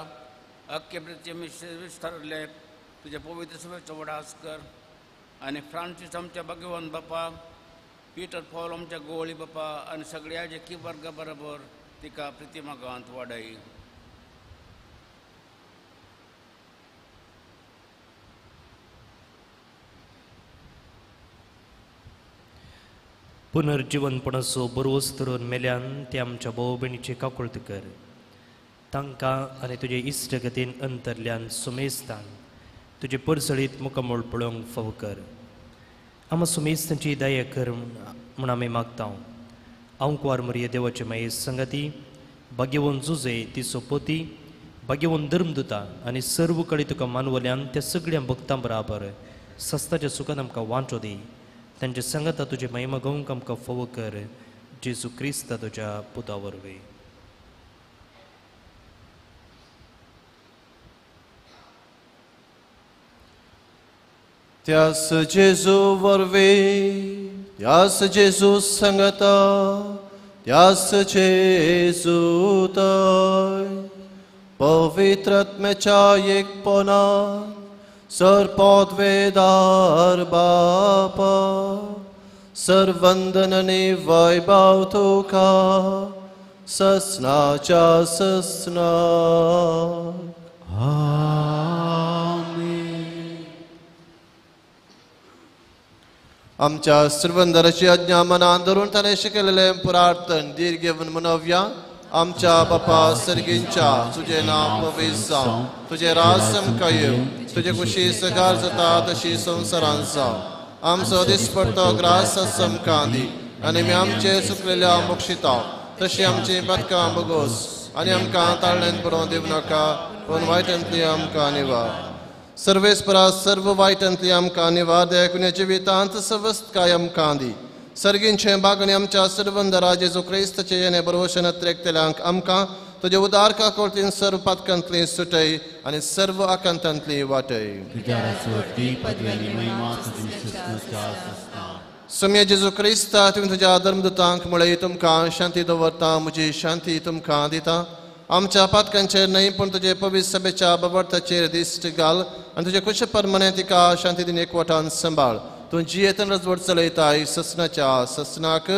अख्खे विस्तारले तुझे पवित्र सभेचो वडास कर आनी फ्रांसीस आमच्या भगवान बापा पीटर पॉल आमच्या गोळी बापा आनी सगळ्या जे की वर्गा बरोबर तिका प्रतिमागांत वाडय. पुनर्जीवनपणाचो बरोस धरून मेल्यान ते आमच्या भाव भयणीचे काकुळट कर. तांकां आनी तुजे इश्टगतीन अंतरल्यान सुमेस्तान तुजे परसळीत मुखामोळ पळोवंक फावो कर. आमी सुमेस्तांची दया कर म्हूण आमी मागता. हांव कुंवार मरिये देवाचे माये संगती भाग्यवन जुजे तिचो पोती भाग्यवन धर्मदुता आनी सर्व कडेन तुका मानवल्यान त्या सगळ्या भक्तां बराबर सस्ताच्या सुखान आमकां वांटो दी. तांचे संगता तुजे महिमा गावंक आमकां फावो कर. जेजू क्रिस्ता तुज्या पुता वरवीं. त्यास जेजू वरवीं त्यास जेजू संगता त्यास जेजू तय पवित्र आत्म्याच्या एकपणान सरपदवेदार बापा सर्वंदन आनी वैभव तुका ससनाच्या ससना. आमच्या सर्वंदराची आज्ञा मनान धरून ताणें शिकयलेलें पुरार्थन दीर्घ घेवन मनोवया. आमच्या बापा सर्गींच्या तुजें नांव पवित्र जावं, तुजें राज समका येवं, तुजे कुशी सगार जाता तशी संवसारांत जावं. आमचो दिसपडटो ग्रास समका दी आनी आमी आमचे चुकलेल्या मोक्षिता तशी आमची पदकां बोगोस आनी आमकां ताळ्यान बरोवन दिवं नाका पूण वायटांतली आमकां निवार. सर्वेस्परा सर्व वायटांतली आमकां निवार दया कुण्या जिवितांत सवस्त काय आमकां दी. सर्गींचे बागणी आमच्या सर्वंदरा जेजू क्रिस्ताचे येणे बरोवशेन त्रेकतेल्यांक आमकां तुजे उदार काकोळतीन सर्व पदकांतली सुटय आनी सर्व आकांतांतली वाटय. सुम्य जेजू क्रिस्ता तुवें तुज्या धर्मदुतांक म्हळें तुमकां शांती दवरता म्हजी शांती तुमकां दिता. आमच्या पातकांचेर न्हय पूण तुजे पवित्र सभेच्या बवरताचेर दिश्ट घाल आनी तुजे कुश परमने तिका शांती दिन एकवटान सांबाळ. तूं जियेतन रजवट चलयताय ससनाच्या ससनाक.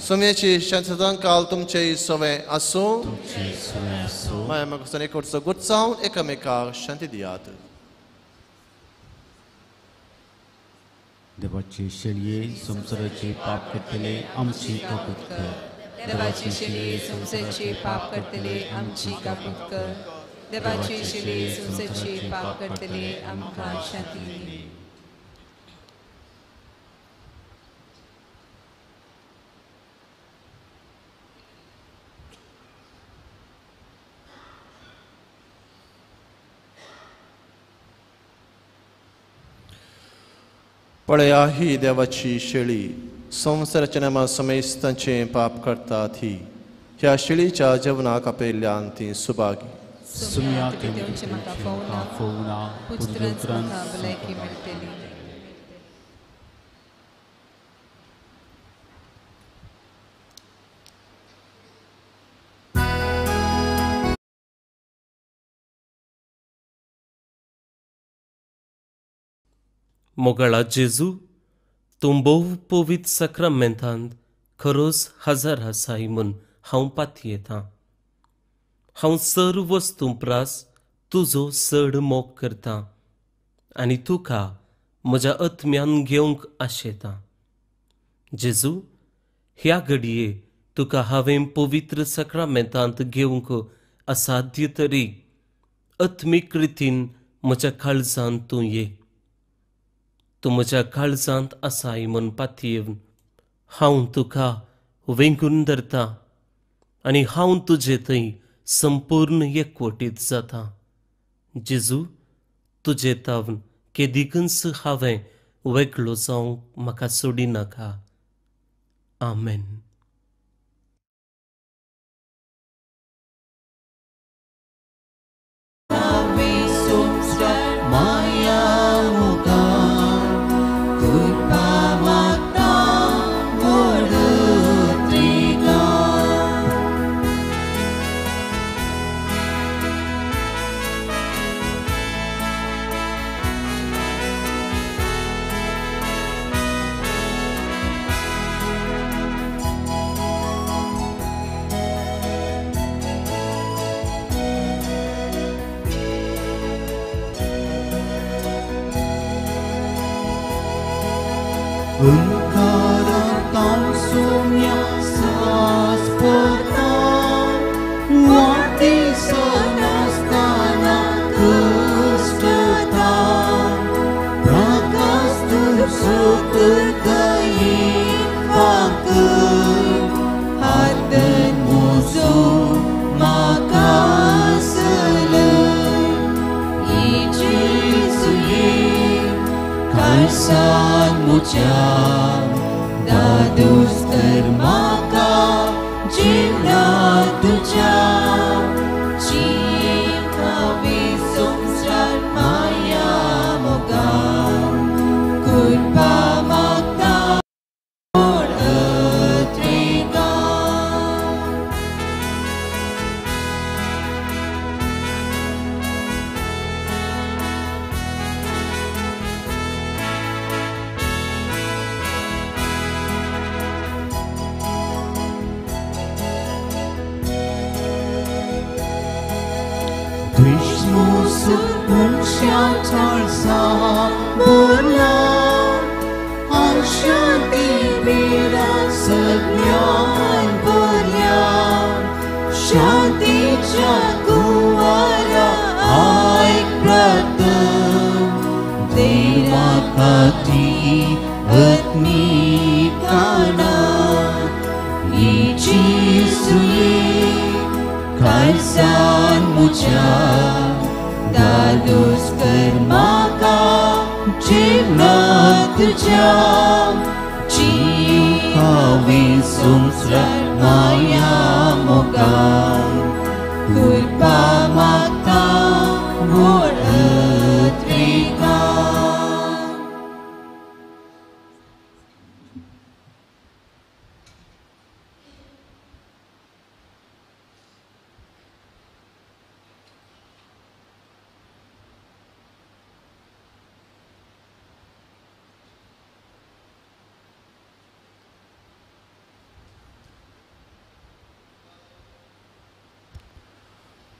सुम्येची शांती काल तुमचे सवे आसूं. माया मोगान एकवटचो गुत्साव एकामेकाक शांती दियात. देवाचे शेळये संसाराचे पाप करतले आमची काकूट कर. देवाची शिले संसाराचे पाप करतले आमची काकूट कर. देवाची शिले संसाराचे पाप करतले आमकां शांती दी. पळया ही देवाची शेळी संवसाराच्या नामा समेस्तांचे पाप करतात ही. ह्या शेळीच्या जेवणाक आपयल्ल्यान ती सुभागी. सुम्याक देवचे म्हाका फोवना पुत्रांच म्हाका भलायकी मेळटली. मोगळा जेजू तूं भोव पवित्र सक्रामेंतांत खरोच हजर आसाय म्हूण हांव पातयेतां. हांव सर्व वस्तू प्रास तुजो चड मोग करतां आनी तुका म्हज्या आत्म्यान घेवंक आशेतां. जेजू ह्या घडये तुका हांवें पवित्र सक्रामेंतांत घेवंक असाध्य तरी आत्मीक रितीन म्हज्या काळजांत तूं ये. तूं म्हज्या काळजांत आसाय म्हूण पातयेवन हांव तुका वेंगून धरतां आनी हांव तुजे थंय संपूर्ण एकवटीत जाता. जेजू तुजे तावन केदीकच हांवें वेगळो जावंक म्हाका सोडी नाका. आमेन.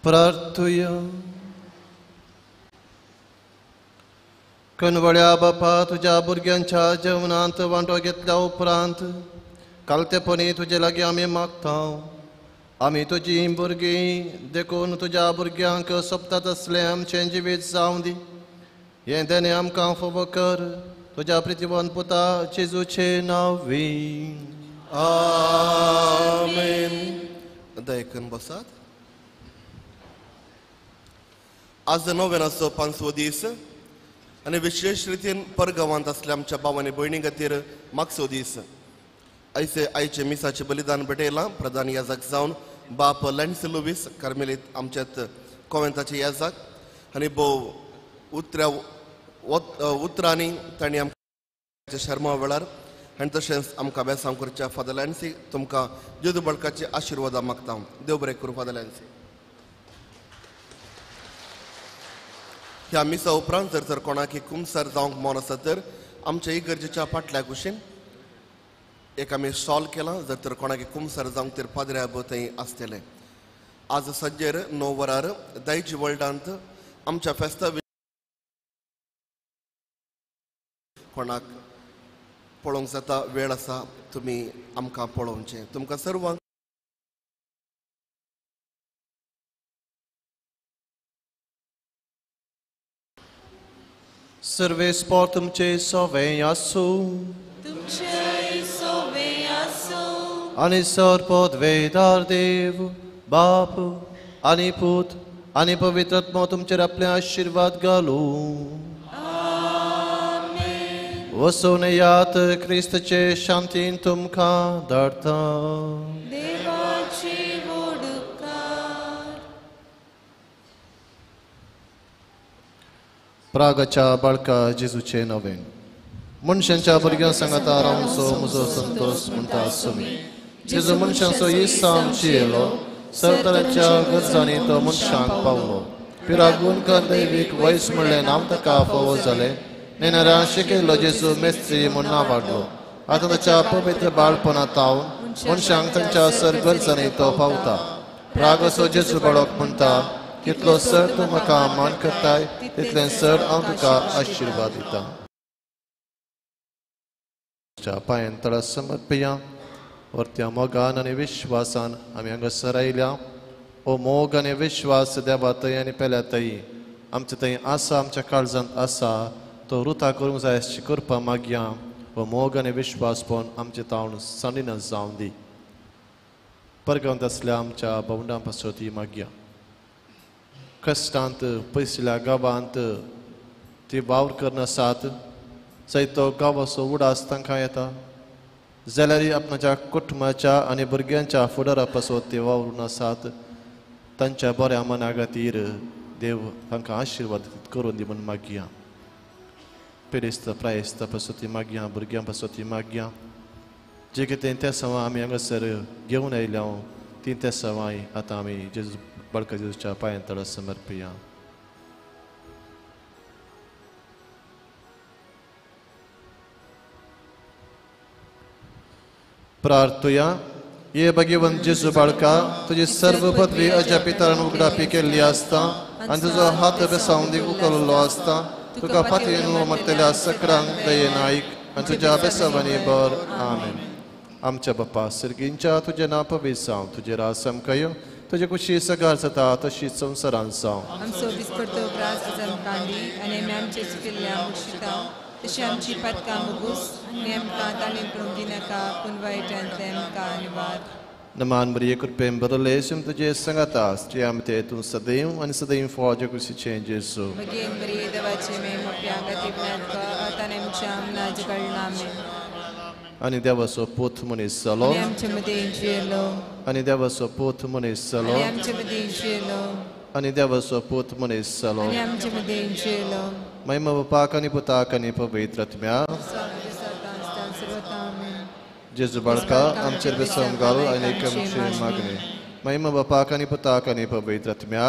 प्रार्थुया. कणवळ्या बापा, तुझ्या भुरग्यांच्या जेवणांत वांटो घेतल्या उपरांत कालतेपणी तुजे लागीं आमी मागता. आमी तुजी भुरगीं देखून तुज्या भुरग्यांक सोबतात असलें आमचें जिवीत जावं दी. हें देणे आमकां फोव कर. तुज्या प्रितीवन पुता जेजूचे नांवी. आमेन. दयकन बसात. आज नोवेनाचो 5वो दीस आनी विशेष रितीन परगांवांत असल्या आमच्या भाव आनी भयणी खातीर मागचो दीस. आयचे मिसाचें बलिदान भेटयलां. प्रधान याजक जावन बाप लॅन्स लुवीस कार्मेलीत आमच्यात कॉवेंताचे याजक आनी भोव उतरांनी तांणी आमच्या शर्मा वेळार आनी तशेंच आमकां बेसांव करच्या फादर लॅन्सी तुमकां जेजू बळकाची आशिर्वादां मागता. देव बरें करूं फादर लॅन्सी. ह्या मिसा उपरांत जर कोणाक कुमसार जावंक मोन आसा तर आमच्या इगर्जेच्या फाटल्या कुशीन एक आमी स्टॉल केला. जर कोणाक कुमसार जावंक तर पाद्र्या थंय आसतलें. आज सज्जेर 9 वरार दायज वर्ल्डांत आमच्या फेस्ता कोणाक पळोवंक जाता वेळ आसा तुमी आमकां पळोवचें. तुमकां सर्वांक सर्वेस्पोर तुमचे सोवें आसूं. आनी सरपोद वेदार देव बाप आनी पूत आनी पवित्र आत्मा तुमचेर आपले आशीर्वाद घालू वसोन यात क्रिस्तचे शांतीन तुमकां धाडटा देवाची वोडकार प्रागाच्या बाळका जेजूचे नवें मनशांच्या भुरग्यां सांगाता रावसो म्हजो संतोष म्हणटा आसमी जेजू मनशांचो इस्सा आमची येयलो सरतराच्या गरजांनी तो मनशांक पावलो पिरागून कर दैवीक वयस म्हणलें नांव ताका फावो जालें नेनाऱ्यां शिकयलो जेजू मेस्त्री म्हूण नांव वाडलो आतां ताच्या पवित्र बाळपणांत तावन मनशांक तांच्या सर गरजांनी तो पावता प्रागसो जेजू बाळक म्हणटा कितलो सर तूं म्हाका मान करताय तितलें सर हांव तुका आशिर्वाद दिता पांयान तळा समर्पया वर्त्या मोगान आनी विश्वासान आमी हांगासर आयल्या ओ मोग आनी विश्वास देवा थंय आनी पेल्या थंय आमचे थंय आसा आमच्या काळजांत आसा तो वृथा करूंक जाय अशें करपा मागया हो मोग आनी विश्वास पळोवन आमचे तावण साणीन जावं दी परगांत आसल्या आमच्या भोंवडां पासत ती मागया कश्टांत पयसल्या गांवांत ती वावर करनासात जंय तो गांवाचो उडास तांकां येता जाल्यार आपणाच्या कुटुंबाच्या आनी भुरग्यांच्या फुडारा पासत ते वावरून आसात तांच्या बऱ्या मना खातीर देव तांकां आशिर्वाद करून दी म्हूण मागया पिडेस्त प्रायस्त पासत मागया भुरग्यां पासत मागया जे कितें त्या सवाय आमी हांगासर घेवन आयल्या ती त्या सवाय आतां आमी जेजू बाळका जेजूच्या पांयां तळा समर्पया प्रार्थुया ये भगवंत जेजू बाळका तुजी सर्व पदवी अज्या पितरान उगडापी केल्ली आसता आनी तुजो हात बेसावंदी उखललो आसता तुका फाटीन मरतल्या सकरांक दयेन आयक आनी तुज्या बेसावांनी बर आमेन आमच्या बापा सर्गींच्या तुजें नांव पवित्र जावं तुजें रास आमकां तुजे कुशी सगार जाता तशीच संवसारांत जावं आमचो दिसपडतो त्रास कांडी आनी आमी आमचे चुकिल्ल्या मुशिता तशी आमची पदकां मुगूस आनी आमकां ताणें पळोवंक दिनाका पूण वायटांतले आमकां निवार नमान बरी कृपेन बदले सिम तुजे संगाता स्त्री आमते तूं सदैव आनी सदैव फौज कुशीचे जेजू बगेन बरी देवाचे मेम आपल्या गतीबनात ताणें आमच्या मनाज कळनामे आनी देवाचो पूत मनीस जालो आनी आमचे मदीं जियेलो आनी देवाचो पूत मनीस जालो आनी आमचे मदीं जियेलो आनी देवाचो पूत मनीस जालो आनी आमचे मदीं जियेलो महिमा बापाक आनी पुताक आनी पवित्र आत्म्या जेजू बाळका आमचेर बेसम घाल आनी आमची मागणी महिमा बापाक आनी पुताक आनी पवित्र आत्म्या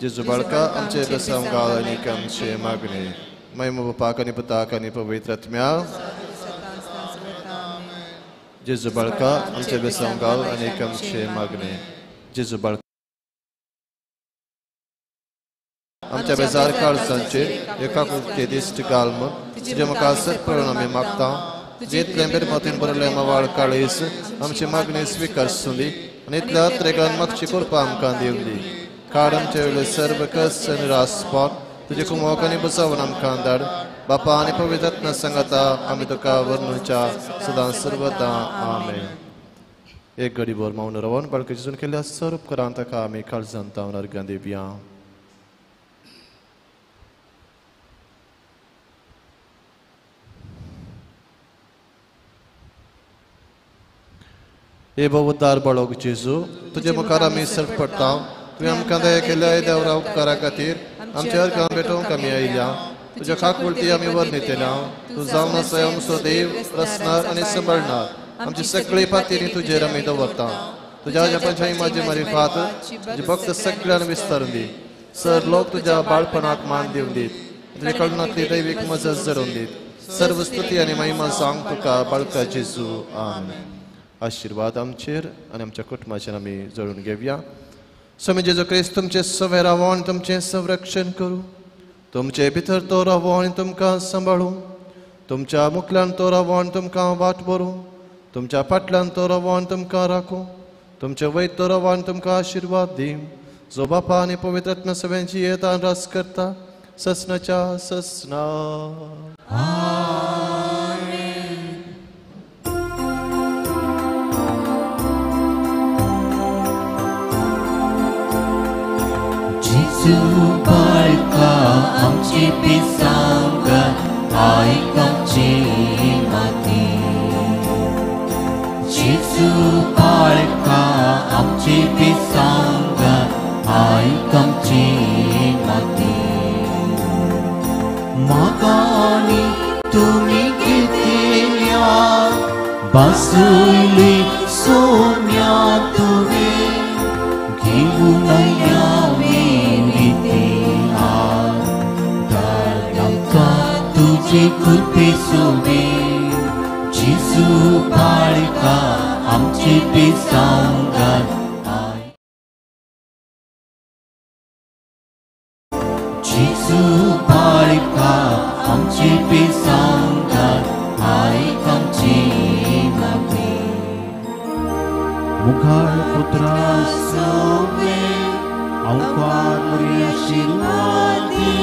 जेजू बाळका आमचेर बेसम घाल आनी आमची मागणी महिमा बापाक आनी पुताक आनी पवित्र आत्म्या जेजू बाळका आमचेर बेसम घाल आनी आमची मागणी जेजू बाळका आमच्या बेजार काळजांचेर एका कुटके दिश्ट घाल म्हूण तुजे म्हाका सत्पळून आमी मागता जितलें बेरमतीन बरयलें मावाळ काळीस आमची मागणी स्विकारसूं दी आनी इतल्या त्रेगान मागची करपा आमकां दिवं दी काड आमचे वेळे सर्व कस आनी रासपाक तुजे कुमोक आनी बसावन आमकां धाड बापा आनी पवित्र आत्म्या सांगाता आमी तुका वर्णुच्या सदां सर्वदा आमेन एक घडी भर मौन रावन बाळका जेजून केल्ल्या सर्व उपकारां ताका आमी काळजांत तावन अर्गां दिवया हे उद्दार बाळोक जेजू तुजे मुखार आमी सरपडटा तुवें आमकां दया केल्या देवरा उपकारा खातीर आमच्या अर्गां भेटोवंक आमी आयल्या तुज्या खाकुलती आमी वर्णितल्या तूं जावन आसा आमचो देव रचणार आनी सांबाळणार आमची सगळी फातीर तुजेर आमी दवरता तुज्या जपाच्या इमाची मारिफात तुजे भक्त सगळ्यांक विस्तारून दी सर लोक तुज्या बाळपणाक मान दिवन दीत तुजे कळनातली दैवीक मजत जडोवन दीत सर्व स्तुती आनी महिमा सांग तुका बाळका जेजू आमेन आशीर्वाद आमचेर आनी आमच्या कुटुंबाचेर आमी जळून घेवया स्वामी जेजू क्रिस्त तुमचे सवय रावो आनी तुमचें संरक्षण करूं तुमचे भितर तो रावो आनी तुमकां सांबाळूं तुमच्या मुखल्यान तो रावो आनी तुमकां वाट भरूं तुमच्या फाटल्यान तो रावो आनी तुमकां राखूं तुमचे वैत तो रावो आनी तुमकां आशीर्वाद दी जो बापा आनी पवित्र आत्म्या सगळ्यांची येता रास करता ससनाच्या ससना आमची पिसांग आयक आमची माती जेजू बाळका आमची पिसांग आयक आमची माती मागानी तुम्ही घेतलेल्या बासुली सोन्या तुवे घेऊन यावे नित्यार तर आमका तुझे कृपे सोबे जेजू बाळका आमची पिसांगात जेजू बाळका आमची पिसांगात आयक आमची माती मुखार पुत्रा सोबे अवकार आशीर्वादी